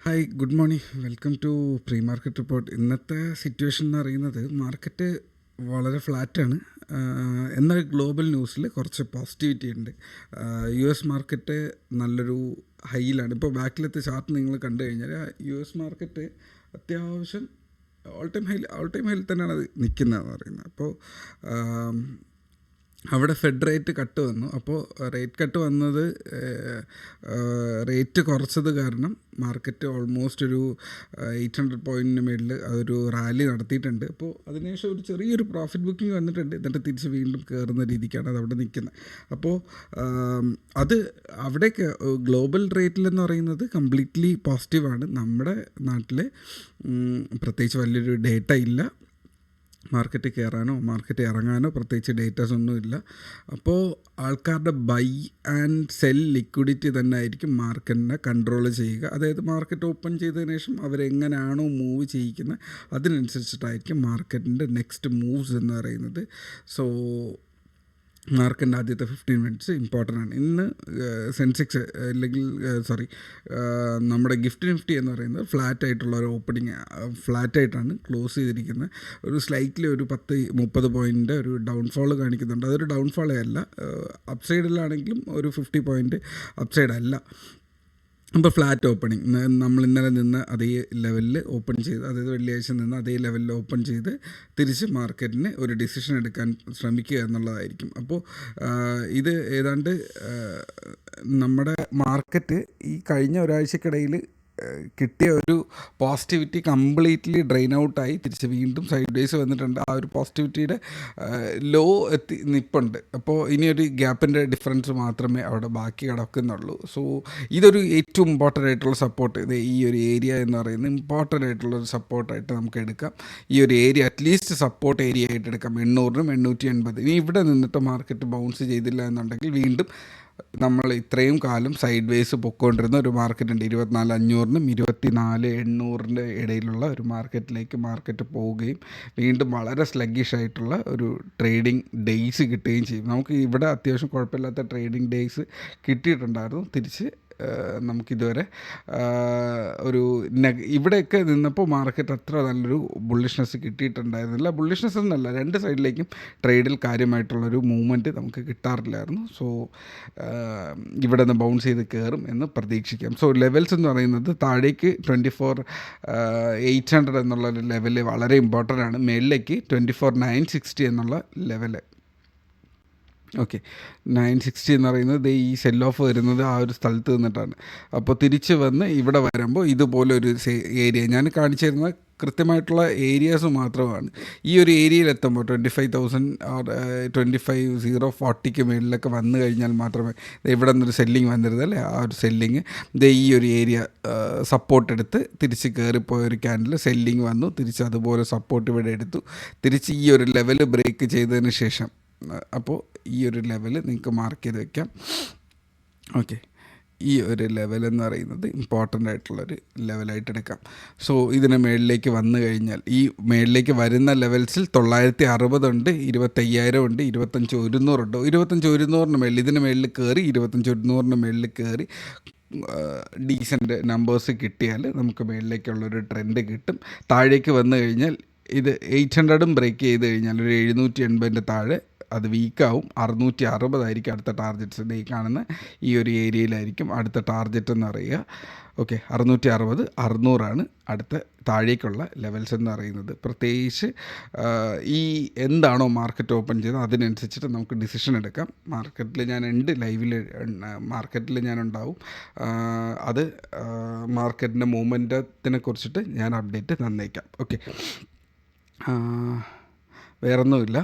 Hi, good morning. Welcome to pre market report. ഇന്നത്തെ situation എന്ന് പറയുന്നത് മാർക്കറ്റ് വളരെ ഫ്ലാറ്റാണ്. എന്നാൽ ഗ്ലോബൽ ന്യൂസിൽ കുറച്ച് പോസിറ്റിവിറ്റി ഉണ്ട്. യു എസ് മാർക്കറ്റ് നല്ലൊരു ഹൈയിലാണ്. ഇപ്പോൾ ബാക്കിലത്തെ ചാർട്ട് നിങ്ങൾ കണ്ടു കഴിഞ്ഞാൽ യു എസ് മാർക്കറ്റ് അത്യാവശ്യം ഓൾ ടൈം ഹൈയിൽ തന്നെയാണ് അത് നിൽക്കുന്നതെന്ന് പറയുന്നത്. അപ്പോൾ അവിടെ ഫെഡ് റേറ്റ് കട്ട് വന്നു. അപ്പോൾ റേറ്റ് കട്ട് വന്നത് റേറ്റ് കുറച്ചത് കാരണം മാർക്കറ്റ് ഓൾമോസ്റ്റ് ഒരു 800 പോയിൻറ്റിന് മേളിൽ അതൊരു റാലി നടത്തിയിട്ടുണ്ട്. അപ്പോൾ അതിനുശേഷം ഒരു ചെറിയൊരു പ്രോഫിറ്റ് ബുക്കിംഗ് വന്നിട്ടുണ്ട്. എന്നിട്ട് തിരിച്ച് വീണ്ടും കയറുന്ന രീതിക്കാണ് അത് അവിടെ നിൽക്കുന്നത്. അപ്പോൾ അത് അവിടേക്ക് ഗ്ലോബൽ റേറ്റിലെന്ന് പറയുന്നത് കംപ്ലീറ്റ്ലി പോസിറ്റീവാണ്. നമ്മുടെ നാട്ടിൽ പ്രത്യേകിച്ച് വലിയൊരു ഡേറ്റ ഇല്ല. മാർക്കറ്റ് കയറാനോ മാർക്കറ്റ് ഇറങ്ങാനോ പ്രത്യേകിച്ച് ഡേറ്റാസ് ഒന്നുമില്ല. അപ്പോൾ ആൾക്കാരുടെ ബൈ ആൻഡ് സെൽ ലിക്വിഡിറ്റി തന്നെ ആയിരിക്കും മാർക്കറ്റിനെ കൺട്രോൾ ചെയ്യുക. അതായത് മാർക്കറ്റ് ഓപ്പൺ ചെയ്തതിന് ശേഷം അവരെങ്ങനെയാണോ മൂവ് ചെയ്യിക്കുന്നത് അതിനനുസരിച്ചിട്ടായിരിക്കും മാർക്കറ്റിൻ്റെ നെക്സ്റ്റ് മൂവ്സ് എന്ന് പറയുന്നത്. സോ മാർക്കറ്റിൻ്റെ ആദ്യത്തെ 15 മിനിറ്റ്സ് ഇമ്പോർട്ടൻ്റ് ആണ്. ഇന്ന് സെൻസെക്സ് അല്ലെങ്കിൽ നമ്മുടെ നിഫ്റ്റി എന്ന് പറയുന്നത് ഫ്ലാറ്റായിട്ടുള്ള ഒരു ഓപ്പണിങ്, ഫ്ലാറ്റായിട്ടാണ് ക്ലോസ് ചെയ്തിരിക്കുന്നത്. ഒരു സ്ലൈറ്റ്ലി ഒരു 10-30 പോയിൻ്റ് ഒരു ഡൗൺഫോൾ കാണിക്കുന്നുണ്ട്. അതൊരു ഡൗൺഫോളേ അല്ല, അപ്സൈഡിലാണെങ്കിലും ഒരു 50 പോയിൻ്റ് അപ്സൈഡ് അല്ല. അപ്പോൾ ഫ്ലാറ്റ് ഓപ്പണിങ് നമ്മൾ ഇന്നലെ നിന്ന് അതേ ലെവലിൽ ഓപ്പൺ ചെയ്ത്, അതായത് വെള്ളിയാഴ്ച നിന്ന് അതേ ലെവലിൽ ഓപ്പൺ ചെയ്ത് തിരിച്ച് മാർക്കറ്റിന് ഒരു ഡിസിഷൻ എടുക്കാൻ ശ്രമിക്കുക എന്നുള്ളതായിരിക്കും. അപ്പോൾ ഇത് ഏതാണ്ട് നമ്മുടെ മാർക്കറ്റ് ഈ കഴിഞ്ഞ ഒരാഴ്ചക്കിടയിൽ കിട്ടിയ ഒരു പോസിറ്റിവിറ്റി കംപ്ലീറ്റ്ലി ഡ്രെയിൻ ഔട്ടായി തിരിച്ച് വീണ്ടും സൈഡ് വേസ് വന്നിട്ടുണ്ട്. ആ ഒരു പോസിറ്റിവിറ്റിയുടെ ലോ എത്തി നിൽപ്പുണ്ട്. അപ്പോൾ ഇനിയൊരു ഗ്യാപ്പിൻ്റെ ഡിഫറൻസ് മാത്രമേ അവിടെ ബാക്കി കിടക്കുന്നുള്ളൂ. സോ ഇതൊരു ഏറ്റവും ഇമ്പോർട്ടൻ്റ് ആയിട്ടുള്ള സപ്പോർട്ട്, ഇത് ഈ ഒരു ഏരിയ എന്ന് പറയുന്നത് ഇമ്പോർട്ടൻ്റ് ആയിട്ടുള്ളൊരു സപ്പോർട്ടായിട്ട് നമുക്ക് എടുക്കാം. ഈ ഒരു ഏരിയ അറ്റ്ലീസ്റ്റ് സപ്പോർട്ട് ഏരിയ ആയിട്ട് എടുക്കാം. 800-നും 880. ഇനി ഇവിടെ നിന്നിട്ട് മാർക്കറ്റ് ബൗൺസ് ചെയ്തില്ല എന്നുണ്ടെങ്കിൽ വീണ്ടും നമ്മൾ ഇത്രയും കാലം സൈഡ് വേസ് പൊയ്ക്കൊണ്ടിരുന്ന ഒരു മാർക്കറ്റുണ്ട്. 24,500-നും 24,800-ൻ്റെ ഇടയിലുള്ള ഒരു മാർക്കറ്റിലേക്ക് മാർക്കറ്റ് പോവുകയും വീണ്ടും വളരെ സ്ലഗ്ഗിഷ് ആയിട്ടുള്ള ഒരു ട്രേഡിംഗ് ഡേയ്സ് കിട്ടുകയും ചെയ്യും. നമുക്ക് ഇവിടെ അത്യാവശ്യം കുഴപ്പമില്ലാത്ത ട്രേഡിംഗ് ഡേയ്സ് കിട്ടിയിട്ടുണ്ടായിരുന്നു. തിരിച്ച് നമുക്കിതുവരെ ഒരു ഇവിടെയൊക്കെ നിന്നപ്പോൾ മാർക്കറ്റ് അത്ര നല്ലൊരു ബുള്ളിഷ്നെസ് കിട്ടിയിട്ടുണ്ടായിരുന്നില്ല. ബുള്ളിഷ്നെസ് എന്നല്ല, രണ്ട് സൈഡിലേക്കും ട്രേഡിൽ കാര്യമായിട്ടുള്ളൊരു മൂവ്മെൻറ്റ് നമുക്ക് കിട്ടാറില്ലായിരുന്നു. സോ ഇവിടെ നിന്ന് ബൗൺസ് ചെയ്ത് കയറും എന്ന് പ്രതീക്ഷിക്കാം. സോ ലെവൽസ് എന്ന് പറയുന്നത് താഴേക്ക് 24,800 എന്നുള്ളൊരു ലെവല് വളരെ ഇമ്പോർട്ടൻ്റ് ആണ്. മേളിലേക്ക് 24,960 എന്നുള്ള ലെവല്. ഓക്കെ, 960 എന്ന് പറയുന്നത് ഈ സെൽ ഓഫ് വരുന്നത് ആ ഒരു സ്ഥലത്ത് നിന്നിട്ടാണ്. അപ്പോൾ തിരിച്ച് വന്ന് ഇവിടെ വരുമ്പോൾ ഇതുപോലെ ഒരു ഏരിയ ഞാൻ കാണിച്ചു തരുന്ന കൃത്യമായിട്ടുള്ള ഏരിയാസ് മാത്രമാണ്. ഈ ഒരു ഏരിയയിലെത്തുമ്പോൾ 25,000 25,040 മേളിലൊക്കെ വന്നു കഴിഞ്ഞാൽ മാത്രമേ ഇവിടെ നിന്നൊരു സെല്ലിങ് വന്നിരുന്നത് അല്ലേ, ആ ഒരു സെല്ലിങ് ഈ ഒരു ഏരിയ സപ്പോർട്ട് എടുത്ത് തിരിച്ച് കയറിപ്പോയ ഒരു ക്യാൻഡിൽ സെല്ലിങ് വന്നു. തിരിച്ച് അതുപോലെ സപ്പോർട്ട് ഇവിടെ എടുത്തു. തിരിച്ച് ഈ ഒരു ലെവൽ ബ്രേക്ക് ചെയ്തതിന് ശേഷം അപ്പോൾ ഈ ഒരു ലെവൽ നിങ്ങൾക്ക് മാർക്ക് ചെയ്ത് വെക്കാം. ഓക്കെ, ഈ ഒരു ലെവലെന്ന് പറയുന്നത് ഇമ്പോർട്ടൻ്റ് ആയിട്ടുള്ളൊരു ലെവലായിട്ട് എടുക്കാം. സോ ഇതിന് മേളിലേക്ക് വന്നു കഴിഞ്ഞാൽ ഈ മേളിലേക്ക് വരുന്ന ലെവൽസിൽ 960 ഉണ്ട്, 25,000 ഉണ്ട്, 25,100 ഉണ്ട്. 25,100-ന് മേളിൽ ഇതിന് മേളിൽ കയറി 25,100-ന് മേളിൽ കയറി ഡീസൻറ്റ് നമ്പേഴ്സ് കിട്ടിയാൽ നമുക്ക് മേളിലേക്കുള്ളൊരു ട്രെൻഡ് കിട്ടും. താഴേക്ക് വന്നു കഴിഞ്ഞാൽ ഇത് 800-ഉം ബ്രേക്ക് ചെയ്ത് കഴിഞ്ഞാൽ ഒരു 780-ൻ്റെ താഴെ അത് വീക്കാവും. 660 ആയിരിക്കും അടുത്ത ടാർഗറ്റ്സ്. ഈ കാണുന്ന ഈ ഒരു ഏരിയയിലായിരിക്കും അടുത്ത ടാർഗറ്റ് എന്ന് പറയുക. ഓക്കെ, 660, 600 അടുത്ത താഴേക്കുള്ള ലെവൽസ് എന്ന് പറയുന്നത്. പ്രത്യേകിച്ച് ഈ എന്താണോ മാർക്കറ്റ് ഓപ്പൺ ചെയ്തത് അതിനനുസരിച്ചിട്ട് നമുക്ക് ഡിസിഷൻ എടുക്കാം. മാർക്കറ്റിൽ ഞാൻ ഉണ്ട്, ലൈവിൽ മാർക്കറ്റിൽ ഞാനുണ്ടാവും. അത് മാർക്കറ്റിൻ്റെ മൂവ്മെൻറ്റത്തിനെ കുറിച്ചിട്ട് ഞാൻ അപ്ഡേറ്റ് തന്നേക്കാം. ഓക്കെ, വേറൊന്നുമില്ല.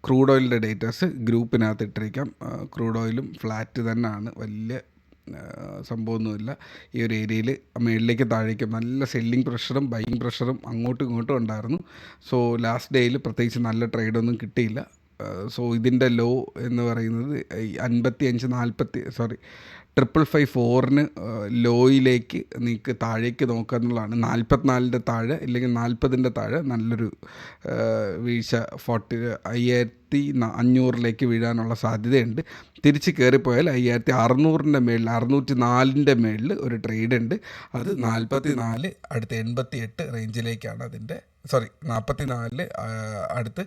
ക്രൂഡ് ഓയിലിൻ്റെ ഡേറ്റാസ് ഗ്രൂപ്പിനകത്ത് ഇട്ടിരിക്കാം. ക്രൂഡ് ഓയിലും ഫ്ലാറ്റ് തന്നെയാണ്, വലിയ സംഭവമൊന്നുമില്ല. ഈ ഒരു ഏരിയയിൽ മേളിലേക്ക് താഴേക്കും നല്ല സെല്ലിംഗ് പ്രഷറും ബൈയിങ് പ്രഷറും അങ്ങോട്ടും ഇങ്ങോട്ടും ഉണ്ടായിരുന്നു. സോ ലാസ്റ്റ് ഡേയിൽ പ്രത്യേകിച്ച് നല്ല ട്രേഡൊന്നും കിട്ടിയില്ല. സോ ഇതിൻ്റെ ലോ എന്ന് പറയുന്നത് 554 ലോയിലേക്ക് നിങ്ങൾക്ക് താഴേക്ക് നോക്കുക എന്നുള്ളതാണ്. 44 താഴെ ഇല്ലെങ്കിൽ 40 താഴെ നല്ലൊരു വീഴ്ച 5500 വീഴാനുള്ള സാധ്യതയുണ്ട്. തിരിച്ച് കയറിപ്പോയാൽ 5600 മേളിൽ 604 മേളിൽ ഒരു ട്രേഡ് ഉണ്ട്. അത് 44 അടുത്ത് 88 റേഞ്ചിലേക്കാണ് അതിൻ്റെ 44 അടുത്ത്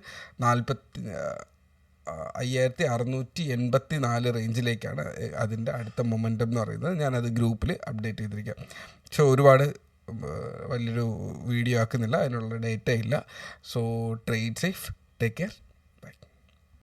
5684 റേഞ്ചിലേക്കാണ് അതിൻ്റെ അടുത്ത മൊമെൻറ്റം എന്ന് പറയുന്നത്. ഞാനത് ഗ്രൂപ്പിൽ അപ്ഡേറ്റ് ചെയ്തിരിക്കാം. പക്ഷേ ഒരുപാട് വലിയൊരു വീഡിയോ ആക്കുന്നില്ല, അതിനുള്ള ഡേറ്റ ഇല്ല. So trade safe, take care.